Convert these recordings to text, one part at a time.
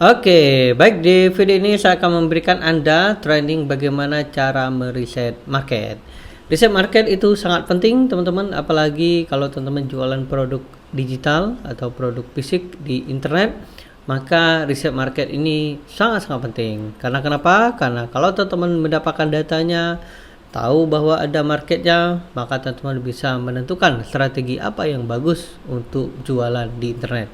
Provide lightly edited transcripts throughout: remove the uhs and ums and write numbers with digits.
Oke, baik, di video ini saya akan memberikan Anda training bagaimana cara meriset market. Riset market itu sangat penting, teman-teman, apalagi kalau teman-teman jualan produk digital atau produk fisik di internet, maka riset market ini sangat-sangat penting. Karena kenapa? Karena kalau teman-teman mendapatkan datanya, tahu bahwa ada marketnya, maka teman-teman bisa menentukan strategi apa yang bagus untuk jualan di internet.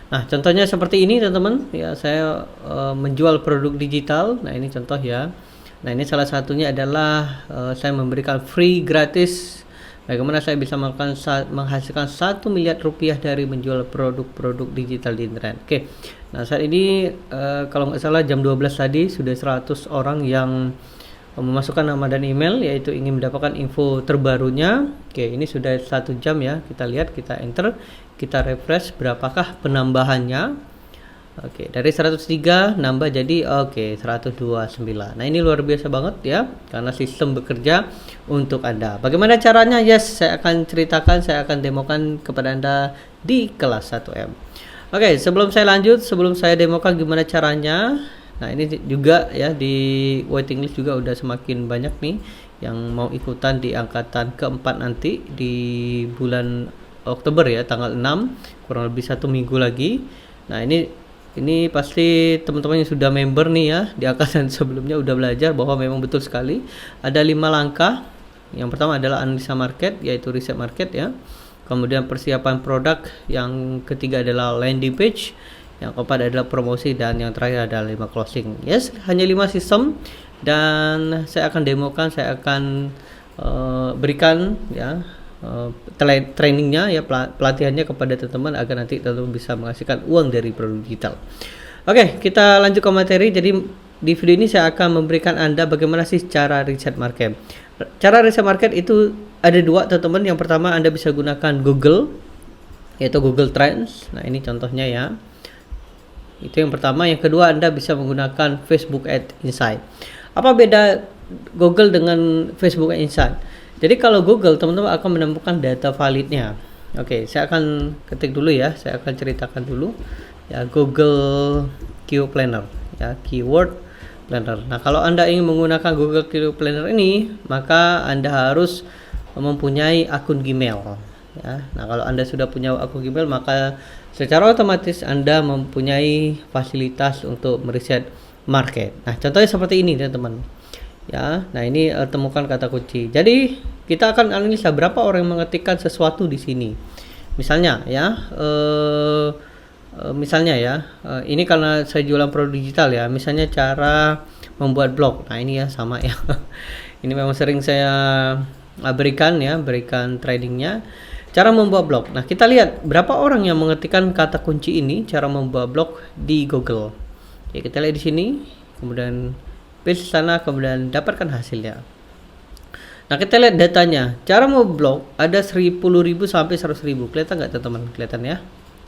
Nah, contohnya seperti ini, teman-teman. Ya, saya menjual produk digital. Nah, ini contoh ya. Nah, ini salah satunya adalah saya memberikan free gratis bagaimana saya bisa menghasilkan 1 miliar rupiah dari menjual produk-produk digital di internet. Oke. Nah, saat ini kalau nggak salah jam 12 tadi sudah 100 orang yang memasukkan nama dan email, yaitu ingin mendapatkan info terbarunya. Oke, ini sudah 1 jam ya. Kita lihat, kita enter, kita refresh berapakah penambahannya. Oke, dari 103 nambah jadi 129. Nah, ini luar biasa banget ya, karena sistem bekerja untuk Anda. Bagaimana caranya? Yes, saya akan ceritakan, saya akan demokan kepada Anda di kelas 1M. Oke, sebelum saya lanjut, sebelum saya demokan gimana caranya. Nah, ini juga ya, di waiting list juga udah semakin banyak nih yang mau ikutan di angkatan keempat nanti di bulan Oktober ya, tanggal 6, kurang lebih 1 minggu lagi. Nah, ini pasti teman-teman yang sudah member nih ya, di angkatan sebelumnya udah belajar bahwa memang betul sekali ada 5 langkah. Yang pertama adalah analisa market, yaitu riset market ya. Kemudian persiapan produk, yang ketiga adalah landing page, yang keempat adalah promosi, dan yang terakhir adalah 5 closing. Yes, hanya 5 sistem, dan saya akan demokan, saya akan berikan ya trainingnya ya, pelatihannya kepada teman-teman agar nanti teman-teman bisa menghasilkan uang dari produk digital. Oke, kita lanjut ke materi. Jadi di video ini saya akan memberikan Anda bagaimana sih cara riset market. Cara riset market itu ada 2, teman-teman. Yang pertama, Anda bisa gunakan Google, yaitu Google Trends. Nah, ini contohnya ya. Itu yang pertama. Yang kedua, Anda bisa menggunakan Facebook Ads Insight. Apa beda Google dengan Facebook Ads Insight? Jadi kalau Google, teman-teman akan menemukan data validnya. Oke, saya akan ketik dulu ya. Saya akan ceritakan dulu ya, Google Keyword Planner ya, Keyword Planner. Nah, kalau Anda ingin menggunakan Google Keyword Planner ini, maka Anda harus mempunyai akun Gmail ya. Nah, kalau Anda sudah punya akun Gmail, maka secara otomatis Anda mempunyai fasilitas untuk meriset market. Nah, contohnya seperti ini teman-teman ya. Nah, ini temukan kata kunci. Jadi kita akan analisa berapa orang yang mengetikkan sesuatu di sini. Misalnya ya, ini karena saya jualan produk digital ya. Misalnya cara membuat blog. Nah, ini ya sama ya. Ini memang sering saya berikan trainingnya. Cara membuat blog. Nah, kita lihat berapa orang yang mengetikkan kata kunci ini, cara membuat blog di Google. Ya, kita lihat di sini, kemudian paste sana, kemudian dapatkan hasilnya. Nah, kita lihat datanya. Cara membuat blog ada 10.000 sampai 100.000. Kelihatan nggak teman-teman? Kelihatan ya.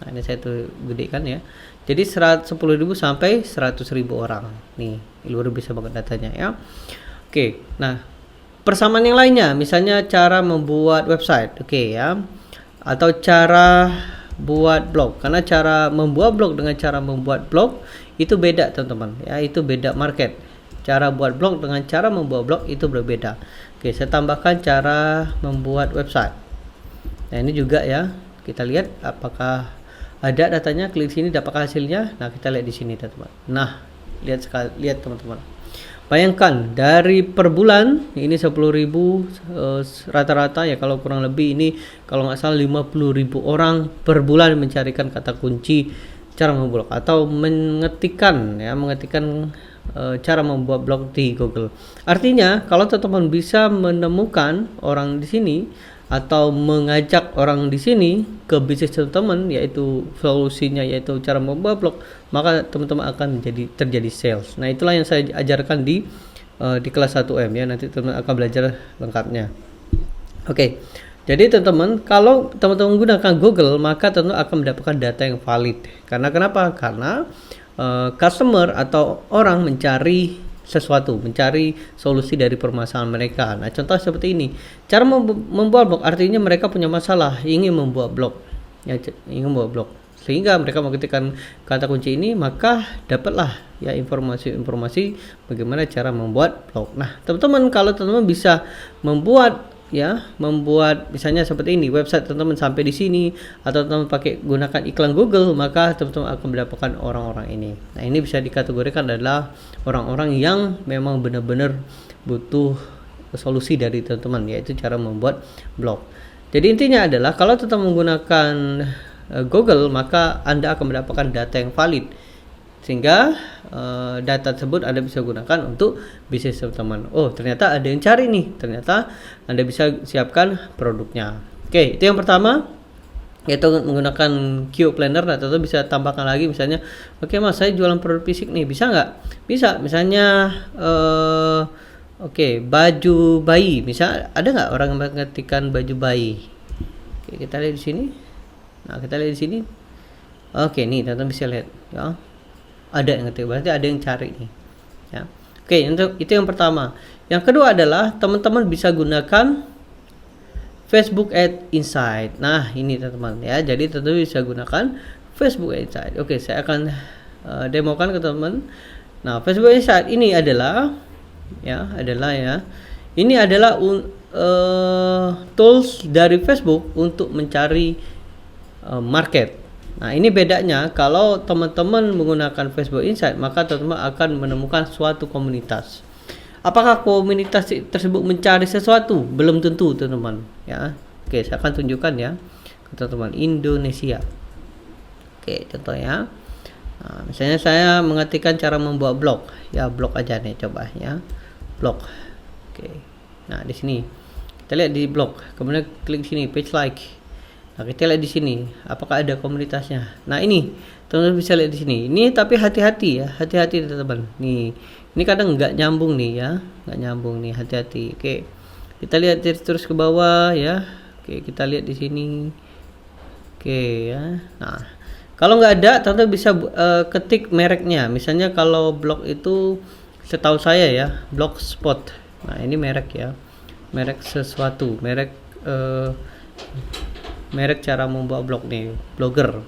Nah, ini saya tuh gedekan ya. Jadi 10.000 sampai 100.000 orang. Nih, luar biasa banget datanya ya. Oke, nah persamaan yang lainnya, misalnya cara membuat website, oke ya, atau cara buat blog. Karena cara membuat blog dengan cara membuat blog itu beda teman-teman ya, itu beda market. Cara buat blog dengan cara membuat blog itu berbeda. Oke, saya tambahkan cara membuat website. Nah, ini juga ya, kita lihat apakah ada datanya. Klik sini, dapatkan hasilnya. Nah, kita lihat di sini teman-teman. Nah, lihat teman-teman. Bayangkan dari per bulan ini 10.000 rata-rata ya, kalau kurang lebih ini kalau nggak salah 50.000 orang per bulan mencarikan kata kunci cara membuat blog atau mengetikkan cara membuat blog di Google. Artinya kalau teman-teman bisa menemukan orang di sini atau mengajak orang di sini ke bisnis teman-teman, yaitu solusinya yaitu cara membuat blog, maka teman-teman akan terjadi sales. Nah, itulah yang saya ajarkan di kelas 1M ya. Nanti teman-teman akan belajar lengkapnya. Oke. Jadi teman-teman, kalau teman-teman menggunakan Google, maka teman-teman akan mendapatkan data yang valid. Karena kenapa? Karena customer atau orang mencari sesuatu, mencari solusi dari permasalahan mereka. Nah, contoh seperti ini. Cara membuat blog artinya mereka punya masalah, ingin membuat blog. Ya, ingin membuat blog. sehingga mereka mengetikkan kata kunci ini, maka dapatlah ya informasi-informasi bagaimana cara membuat blog. Nah, teman-teman, kalau teman-teman bisa membuat misalnya seperti ini, website teman-teman sampai di sini, atau teman-teman pakai gunakan iklan Google, maka teman-teman akan mendapatkan orang-orang ini. Nah, ini bisa dikategorikan adalah orang-orang yang memang benar-benar butuh solusi dari teman-teman, yaitu cara membuat blog. Jadi intinya adalah kalau teman-teman menggunakan Google, maka Anda akan mendapatkan data yang valid, sehingga data tersebut Anda bisa gunakan untuk bisnis teman-teman. Oh, ternyata ada yang cari nih, ternyata Anda bisa siapkan produknya. Oke, itu yang pertama, yaitu menggunakan Q Planner. Atau bisa tambahkan lagi, misalnya, oke mas, saya jualan produk fisik nih, bisa nggak? Bisa, misalnya baju bayi, misal ada nggak orang mengetikkan baju bayi? Oke, kita lihat di sini. Nah, kita lihat di sini. Oke, nih teman-teman bisa lihat ya. Ada yang ngetik, berarti ada yang cari nih. Ya. Oke, untuk itu yang pertama. Yang kedua adalah teman-teman bisa gunakan Facebook Ads Insight. Nah, ini teman-teman ya. Jadi teman-teman bisa gunakan Facebook Ads Insight. Oke, saya akan demokan ke teman-teman. Nah, Facebook Ads Insight ini adalah ini adalah tools dari Facebook untuk mencari market. Nah, ini bedanya kalau teman-teman menggunakan Facebook Insight, maka teman-teman akan menemukan suatu komunitas. Apakah komunitas tersebut mencari sesuatu? Belum tentu, teman-teman ya. Oke, saya akan tunjukkan ya ke teman-teman Indonesia. Oke, contohnya. Nah, misalnya saya mengetikkan cara membuat blog. Ya, blog aja nih, coba ya. Blog. Oke. Nah, di sini kita lihat di blog, kemudian klik sini page like. Nah, kita lihat di sini apakah ada komunitasnya. Nah, ini teman-teman bisa lihat di sini. Ini tapi hati-hati ya, hati-hati teman-teman. Nih, ini kadang nggak nyambung nih ya, nggak nyambung nih, hati-hati. Oke, kita lihat terus ke bawah ya. Oke, kita lihat di sini. Oke ya. Nah, kalau nggak ada, teman-teman bisa ketik mereknya. Misalnya kalau blog itu setahu saya ya, Blogspot. Nah, ini merek ya, merek sesuatu, merek cara membuat blog nih, blogger.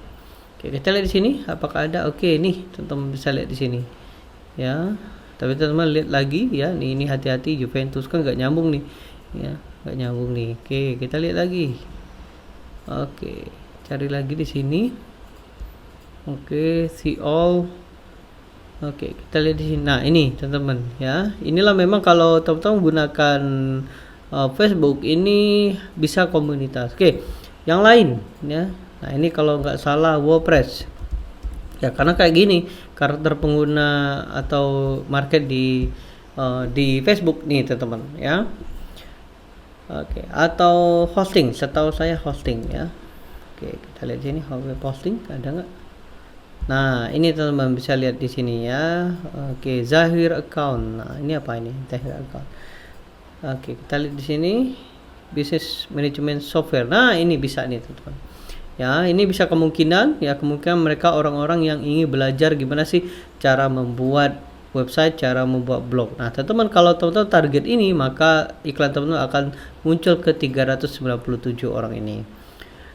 Oke, kita lihat di sini apakah ada. Oke, nih teman-teman bisa lihat di sini ya. Tapi teman-teman lihat lagi ya, ini hati-hati, Juventus kan nggak nyambung nih ya, nggak nyambung nih. Oke, kita lihat lagi. Oke, cari lagi di sini. Oke, see all. Oke, kita lihat di sini. Nah, ini teman-teman ya, inilah memang kalau teman-teman menggunakan Facebook ini bisa komunitas. Oke, yang lain ya. Nah, ini kalau nggak salah WordPress ya, karena kayak gini karakter pengguna atau market di Facebook nih teman-teman ya. Oke, atau hosting, setahu saya hosting ya. Oke, kita lihat sini hosting ada nggak? Nah, ini teman-teman bisa lihat di sini ya. Oke, Zahir account. Nah, ini apa ini? Zahir account. Oke, kita lihat di sini business management software. Nah, ini bisa nih teman-teman ya. Ini bisa kemungkinan mereka orang-orang yang ingin belajar gimana sih cara membuat website, cara membuat blog. Nah, teman-teman, kalau teman-teman target ini, maka iklan teman-teman akan muncul ke 397 orang ini.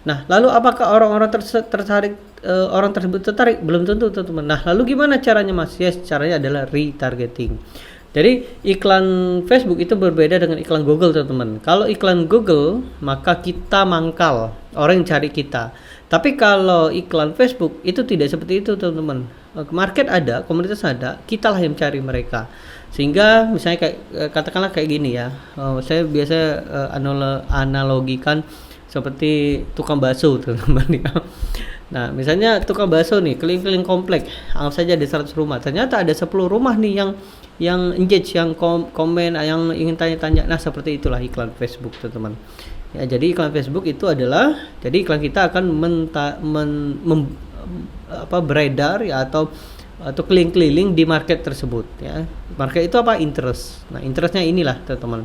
Nah, lalu apakah orang-orang tertarik, orang tersebut tertarik? Belum tentu teman-teman. Nah, lalu gimana caranya mas? Yes, caranya adalah retargeting. Jadi iklan Facebook itu berbeda dengan iklan Google teman-teman. Kalau iklan Google, maka kita mangkal, orang yang cari kita. Tapi kalau iklan Facebook itu tidak seperti itu teman-teman. Market ada, komunitas ada, kitalah yang cari mereka. Sehingga misalnya kayak katakanlah kayak gini ya. Saya biasa analogikan seperti tukang bakso teman-teman ya. Nah, misalnya tukang bakso nih keliling-keliling komplek, anggap saja ada 100 rumah. Ternyata ada 10 rumah nih yang engage, yang komen, yang ingin tanya-tanya. Nah, seperti itulah iklan Facebook teman-teman. Ya, jadi iklan Facebook itu adalah, jadi iklan kita akan beredar ya, atau keliling-keliling di market tersebut ya. Market itu apa? Interest. Nah, interestnya inilah teman-teman.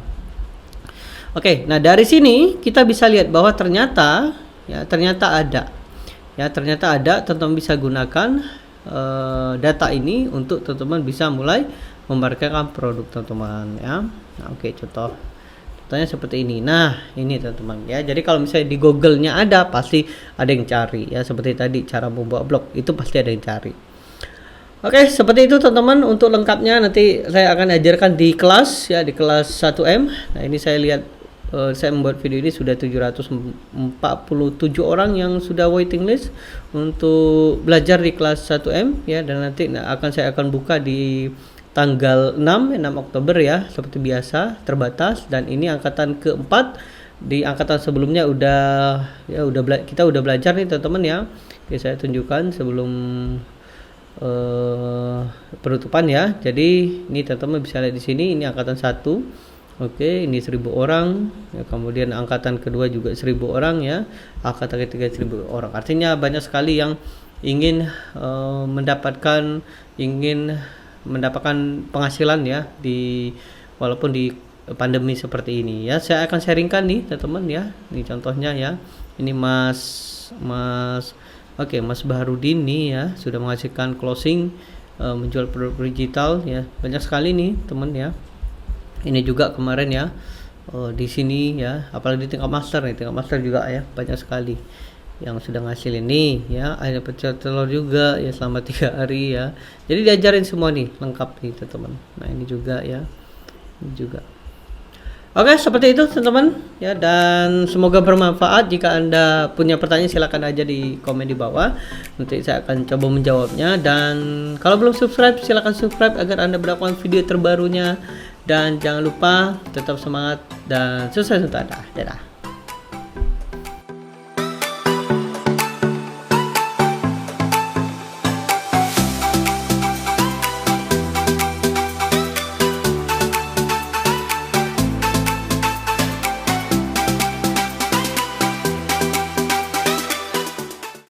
Oke, nah dari sini kita bisa lihat bahwa ternyata ada. Ya, ternyata ada, teman-teman bisa gunakan data ini untuk teman-teman bisa mulai memarketkan produk teman-teman ya. Nah, oke, contoh contohnya seperti ini. Nah, ini teman-teman ya. Jadi kalau misalnya di Google-nya ada, pasti ada yang cari ya. Seperti tadi cara membuat blog itu pasti ada yang cari. Oke, seperti itu teman-teman. Untuk lengkapnya nanti saya akan ajarkan di kelas ya, di kelas 1M. Nah, ini saya lihat saya membuat video ini sudah 747 orang yang sudah waiting list untuk belajar di kelas 1M ya, dan nanti saya akan buka di tanggal 6 Oktober ya, seperti biasa terbatas, dan ini angkatan keempat. Di angkatan sebelumnya kita udah belajar nih teman-teman ya. Oke, saya tunjukkan sebelum penutupan ya. Jadi ini teman-teman bisa lihat di sini, ini angkatan 1. Oke, ini 1000 orang ya, kemudian angkatan kedua juga 1000 orang ya, angkatan ketiga 1000 orang. Artinya banyak sekali yang ingin mendapatkan penghasilan ya, walaupun di pandemi seperti ini ya. Saya akan sharingkan nih teman-teman ya. Ini contohnya ya. Ini Mas Baharudin nih ya, sudah menghasilkan closing menjual produk digital ya. Banyak sekali nih teman ya. Ini juga kemarin ya di sini ya, apalagi di tingkat master juga ya, banyak sekali yang sudah ngasilin nih ya. Ada pecel telur juga ya selama 3 hari ya. Jadi diajarin semua nih, lengkap nih teman-teman. Nah, ini juga ya, ini juga. Oke, seperti itu teman-teman ya, dan semoga bermanfaat. Jika Anda punya pertanyaan silakan aja di komen di bawah, nanti saya akan coba menjawabnya. Dan kalau belum subscribe silakan subscribe agar Anda mendapatkan video terbarunya, dan jangan lupa tetap semangat dan sukses untuk Anda. Dadah.